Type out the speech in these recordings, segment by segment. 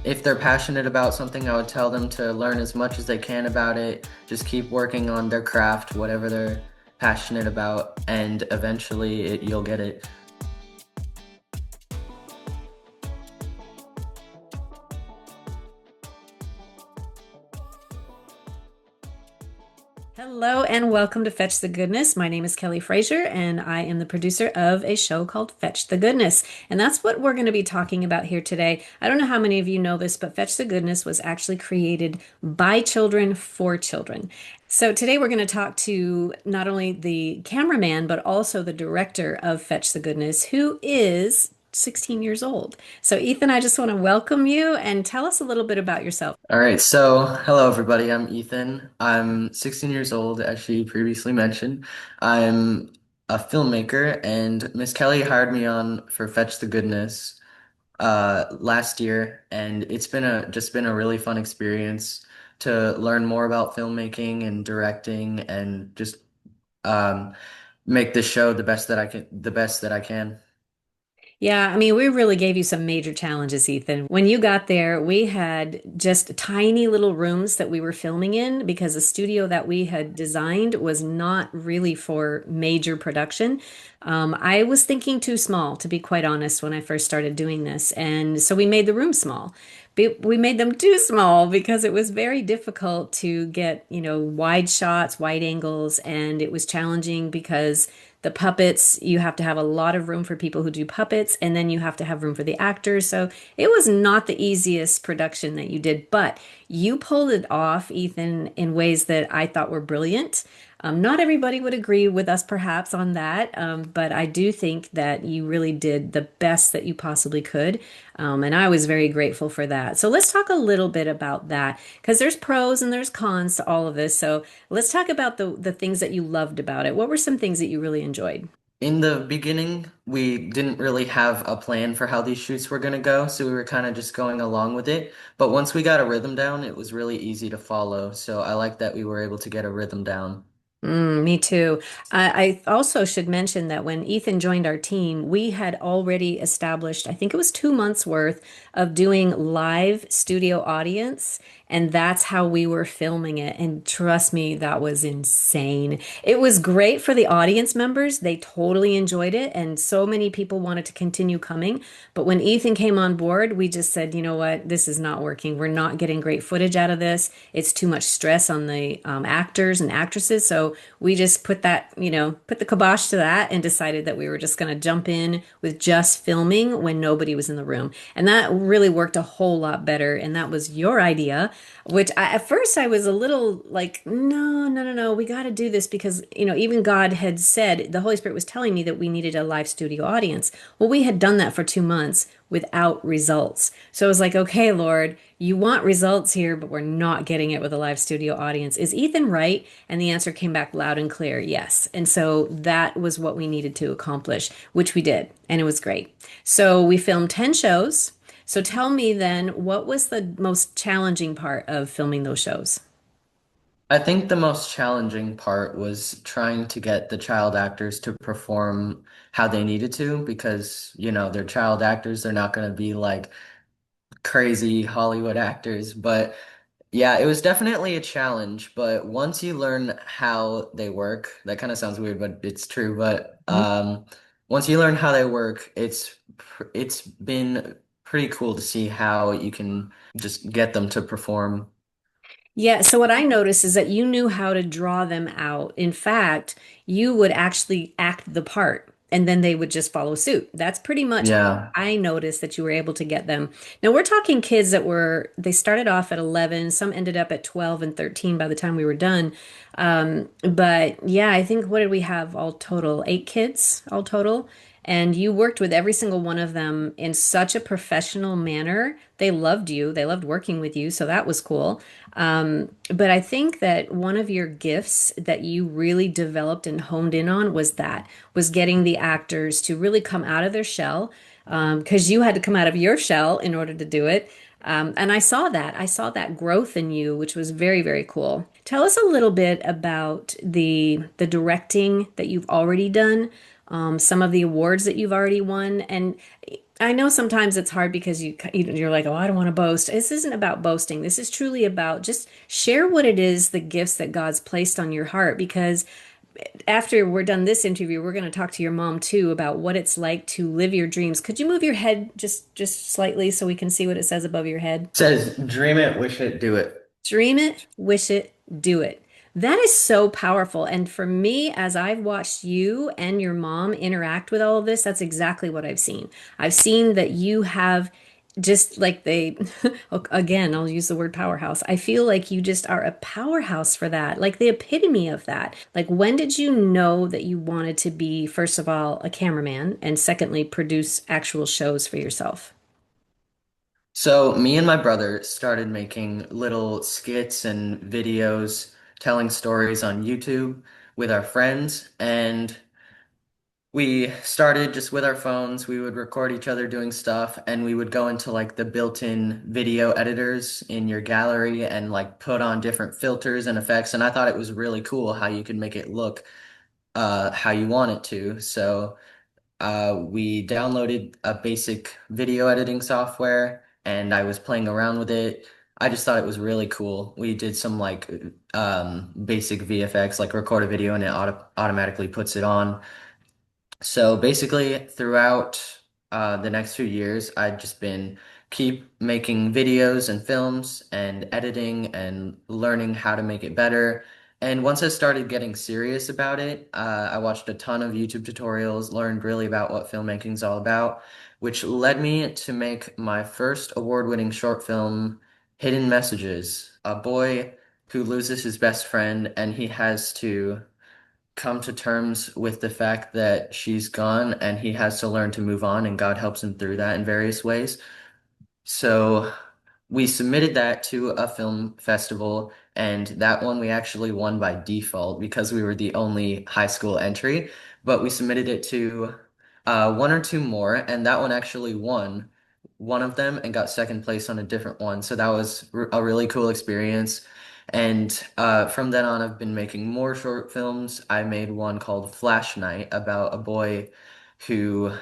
if they're passionate about something, I would tell them to learn as much as they can about it. Just keep working on their craft, whatever they're passionate about, and eventually you'll get it. Hello and welcome to Fetch the Goodness. My name is Kelly Frazier and I am the producer of a show called Fetch the Goodness. And that's what we're going to be talking about here today. I don't know how many of you know this, but Fetch the Goodness was actually created by children for children. So today we're going to talk to not only the cameraman, but also the director of Fetch the Goodness, who is 16 years old. So Ethan, I just want to welcome you and tell us a little bit about yourself. All right, so hello everybody. I'm Ethan. I'm 16 years old, as she previously mentioned. I'm a filmmaker, and Miss Kelly hired me on for Fetch the Goodness last year, and it's been a just been a really fun experience to learn more about filmmaking and directing, and just um, make this show the best that I can. Yeah, I mean, we really gave you some major challenges, Ethan. When you got there, we had just tiny little rooms that we were filming in because the studio that we had designed was not really for major production. I was thinking too small, to be quite honest, when I first started doing this. And so we made the room small. We made them too small because it was very difficult to get, wide shots, wide angles, and it was challenging because the puppets, you have to have a lot of room for people who do puppets, and then you have to have room for the actors. So it was not the easiest production that you did, but you pulled it off, Ethan, in ways that I thought were brilliant. Not everybody would agree with us, perhaps, on that, but I do think that you really did the best that you possibly could. And I was very grateful for that. So let's talk a little bit about that because there's pros and there's cons to all of this. So let's talk about the things that you loved about it. What were some things that you really enjoyed? In the beginning, we didn't really have a plan for how these shoots were going to go, so we were kind of just going along with it. But once we got a rhythm down, it was really easy to follow. So I like that we were able to get a rhythm down. Me too. I also should mention that when Ethan joined our team, we had already established, I think it was 2 months worth of doing live studio audience. And that's how we were filming it. And trust me, that was insane. It was great for the audience members. They totally enjoyed it. And so many people wanted to continue coming. But when Ethan came on board, we just said, you know what? This is not working. We're not getting great footage out of this. It's too much stress on the actors and actresses. So we just put that, put the kibosh to that and decided that we were just going to jump in with just filming when nobody was in the room. And that really worked a whole lot better. And that was your idea, which at first I was a little like, no, no, no, no, we got to do this because, even God had said, the Holy Spirit was telling me that we needed a live studio audience. Well, we had done that for 2 months without results. So I was like, okay, Lord, you want results here, but we're not getting it with a live studio audience. Is Ethan right? And the answer came back loud and clear, yes. And so that was what we needed to accomplish, which we did. And it was great. So we filmed 10 shows. So tell me then, what was the most challenging part of filming those shows? I think the most challenging part was trying to get the child actors to perform how they needed to because, they're child actors. They're not going to be like crazy Hollywood actors. But yeah, it was definitely a challenge. But once you learn how they work, that kind of sounds weird, but it's true. But once you learn how they work, it's been pretty cool to see how you can just get them to perform. Yeah, so what I noticed is that you knew how to draw them out. In fact, you would actually act the part and then they would just follow suit. That's pretty much how Yeah. I noticed that you were able to get them. Now, we're talking kids that they started off at 11, some ended up at 12 and 13 by the time we were done. But yeah, I think what did we have all total? 8 kids all total. And you worked with every single one of them in such a professional manner. They loved you. They loved working with you. So that was cool. But I think that one of your gifts that you really developed and honed in on was getting the actors to really come out of their shell, because you had to come out of your shell in order to do it. And I saw that. I saw that growth in you, which was very, very cool. Tell us a little bit about the directing that you've already done, some of the awards that you've already won, and I know sometimes it's hard because you're like, oh, I don't want to boast. This isn't about boasting. This is truly about just share what it is, the gifts that God's placed on your heart. Because after we're done this interview, we're going to talk to your mom too about what it's like to live your dreams. Could you move your head just slightly so we can see what it says above your head? Says, dream it, wish it, do it. Dream it, wish it, do it. That is so powerful. And for me, as I've watched you and your mom interact with all of this, that's exactly what I've seen. I've seen that you have just like they, again, I'll use the word powerhouse. I feel like you just are a powerhouse for that, like the epitome of that. Like, when did you know that you wanted to be, first of all, a cameraman, and secondly, produce actual shows for yourself? So me and my brother started making little skits and videos telling stories on YouTube with our friends, and we started just with our phones. We would record each other doing stuff, and we would go into like the built-in video editors in your gallery and like put on different filters and effects. And I thought it was really cool how you could make it look how you want it to. So we downloaded a basic video editing software and I was playing around with it. I just thought it was really cool. We did some like basic VFX, like record a video and it automatically puts it on. So basically, throughout the next few years, I've just been keep making videos and films and editing and learning how to make it better. And once I started getting serious about it, I watched a ton of YouTube tutorials, learned really about what filmmaking is all about, which led me to make my first award-winning short film, Hidden Messages. A boy who loses his best friend and he has to come to terms with the fact that she's gone and he has to learn to move on, and God helps him through that in various ways. So we submitted that to a film festival, and that one we actually won by default because we were the only high school entry. But we submitted it to one or two more, and that one actually won one of them and got second place on a different one. So that was a really cool experience. And from then on, I've been making more short films. I made one called Flash Night about a boy who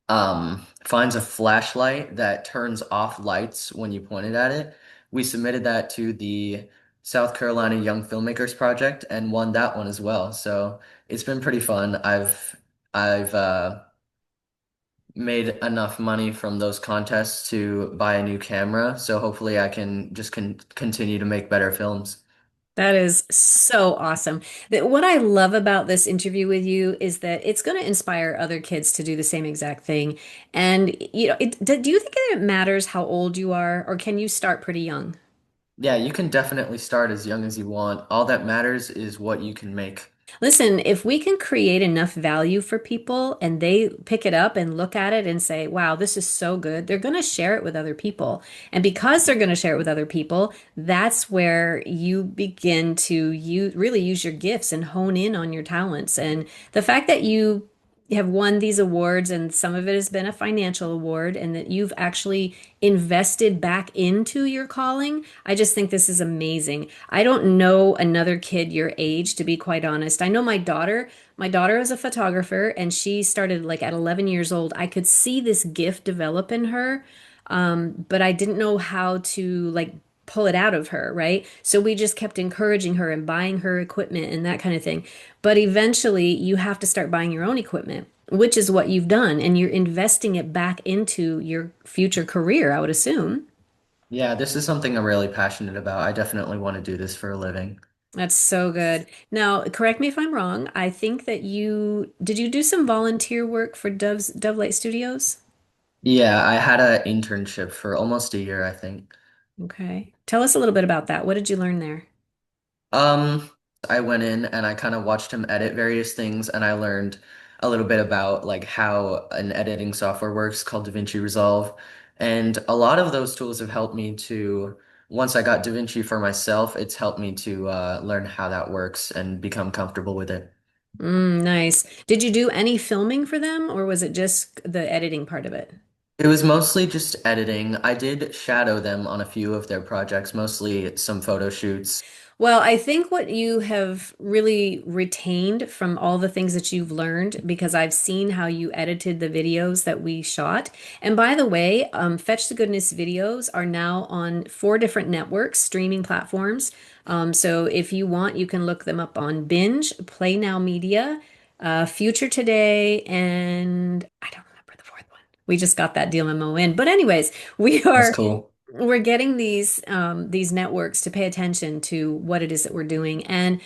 finds a flashlight that turns off lights when you point it at it. We submitted that to the South Carolina Young Filmmakers Project and won that one as well. So it's been pretty fun. I've made enough money from those contests to buy a new camera, so hopefully I can just continue to make better films. That is so awesome. What I love about this interview with you is that it's going to inspire other kids to do the same exact thing. And, do you think that it matters how old you are, or can you start pretty young? Yeah, you can definitely start as young as you want. All that matters is what you can make. Listen, if we can create enough value for people and they pick it up and look at it and say, wow, this is so good, they're going to share it with other people. And because they're going to share it with other people, that's where you begin to really use your gifts and hone in on your talents. And the fact that you have won these awards, and some of it has been a financial award, and that you've actually invested back into your calling. I just think this is amazing. I don't know another kid your age, to be quite honest. I know my daughter is a photographer, and she started like at 11 years old. I could see this gift develop in her, but I didn't know how to like pull it out of her, right? So we just kept encouraging her and buying her equipment and that kind of thing. But eventually, you have to start buying your own equipment, which is what you've done, and you're investing it back into your future career, I would assume. Yeah, this is something I'm really passionate about. I definitely want to do this for a living. That's so good. Now, correct me if I'm wrong. I think that you do some volunteer work for Dove Light Studios? Yeah, I had an internship for almost a year, I think. Okay. Tell us a little bit about that. What did you learn there? Um, I went in and I kind of watched him edit various things, and I learned a little bit about like how an editing software works called DaVinci Resolve. And a lot of those tools have helped me to, once I got DaVinci for myself, it's helped me to learn how that works and become comfortable with it. Nice. Did you do any filming for them, or was it just the editing part of it? It was mostly just editing. I did shadow them on a few of their projects, mostly some photo shoots. Well, I think what you have really retained from all the things that you've learned, because I've seen how you edited the videos that we shot. And by the way, Fetch the Goodness videos are now on 4 different networks, streaming platforms. So if you want, you can look them up on Binge, Play Now Media, Future Today, and I don't remember the fourth one. We just got that deal memo in. But anyways, we That's are cool. we're getting these networks to pay attention to what it is that we're doing. And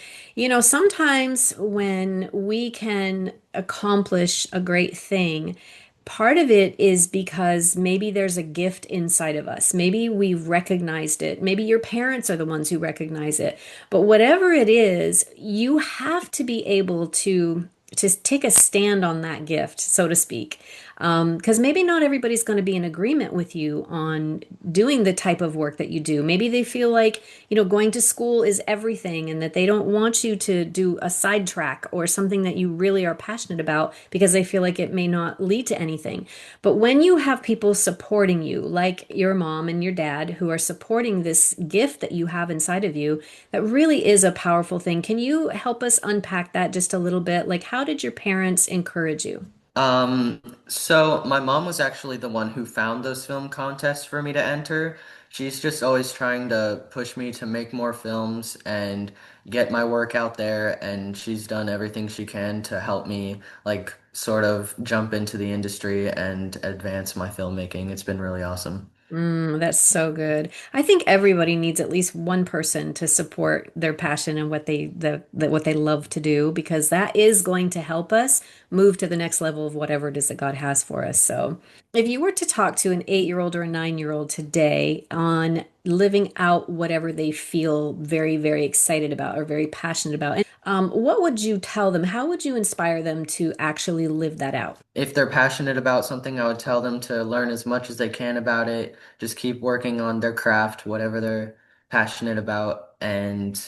sometimes when we can accomplish a great thing, part of it is because maybe there's a gift inside of us. Maybe we've recognized it. Maybe your parents are the ones who recognize it. But whatever it is, you have to be able to take a stand on that gift, so to speak. Because maybe not everybody's going to be in agreement with you on doing the type of work that you do. Maybe they feel like, going to school is everything and that they don't want you to do a sidetrack or something that you really are passionate about because they feel like it may not lead to anything. But when you have people supporting you, like your mom and your dad, who are supporting this gift that you have inside of you, that really is a powerful thing. Can you help us unpack that just a little bit? Like, how did your parents encourage you? So my mom was actually the one who found those film contests for me to enter. She's just always trying to push me to make more films and get my work out there, and she's done everything she can to help me like sort of jump into the industry and advance my filmmaking. It's been really awesome. That's so good. I think everybody needs at least one person to support their passion and what they love to do, because that is going to help us move to the next level of whatever it is that God has for us. So, if you were to talk to an 8-year-old or a 9-year-old today on living out whatever they feel very, very excited about or very passionate about, what would you tell them? How would you inspire them to actually live that out? If they're passionate about something, I would tell them to learn as much as they can about it. Just keep working on their craft, whatever they're passionate about. And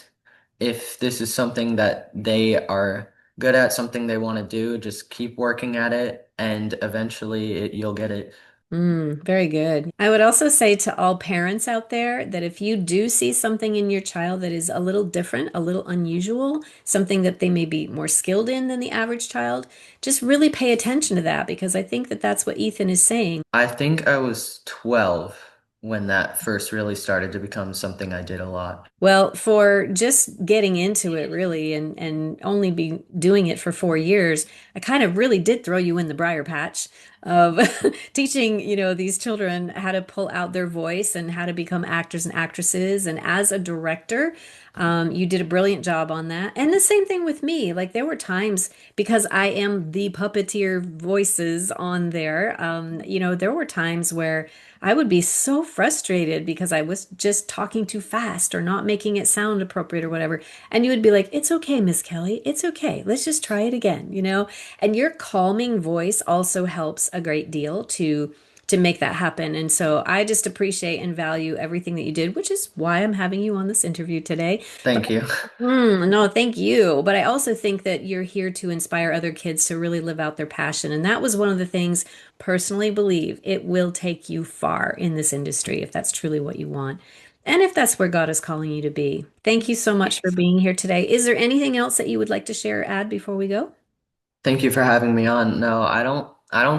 if this is something that they are good at, something they want to do, just keep working at it, and eventually you'll get it. Very good. I would also say to all parents out there that if you do see something in your child that is a little different, a little unusual, something that they may be more skilled in than the average child, just really pay attention to that, because I think that that's what Ethan is saying. I think I was 12 when that first really started to become something I did a lot. Well, for just getting into it really and only be doing it for 4 years, I kind of really did throw you in the briar patch of teaching, these children how to pull out their voice and how to become actors and actresses. And as a director, you did a brilliant job on that. And the same thing with me. Like there were times because I am the puppeteer voices on there, there were times where I would be so frustrated because I was just talking too fast or not making it sound appropriate or whatever. And you would be like, "It's okay, Miss Kelly. It's okay. Let's just try it again." And your calming voice also helps a great deal to make that happen. And so I just appreciate and value everything that you did, which is why I'm having you on this interview today. But Thank you. no, thank you. But I also think that you're here to inspire other kids to really live out their passion. And that was one of the things personally believe it will take you far in this industry if that's truly what you want. And if that's where God is calling you to be. Thank you so much for being here today. Is there anything else that you would like to share or add before we go? Thank you for having me on. No, I don't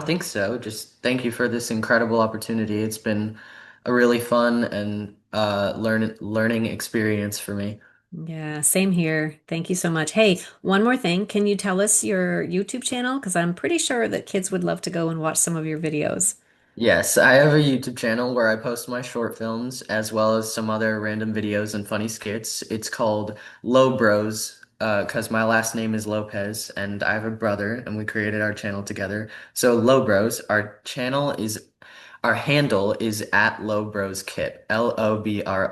think so. Just thank you for this incredible opportunity. It's been a really fun and learning experience for me. Yeah, same here. Thank you so much. Hey, one more thing. Can you tell us your YouTube channel? Because I'm pretty sure that kids would love to go and watch some of your videos. Yes, I have a YouTube channel where I post my short films as well as some other random videos and funny skits. It's called Low Bros, because my last name is Lopez and I have a brother and we created our channel together. So Low Bros, our handle is at Low Bros Kip, LOBROSKIP.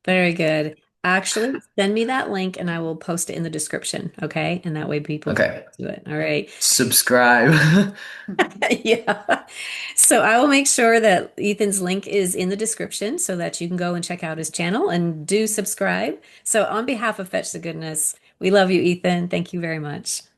Very good. Actually, send me that link and I will post it in the description. Okay. And that way people can Okay, do it. All right. subscribe. Yeah. So I will make sure that Ethan's link is in the description so that you can go and check out his channel and do subscribe. So on behalf of Fetch the Goodness, we love you, Ethan. Thank you very much.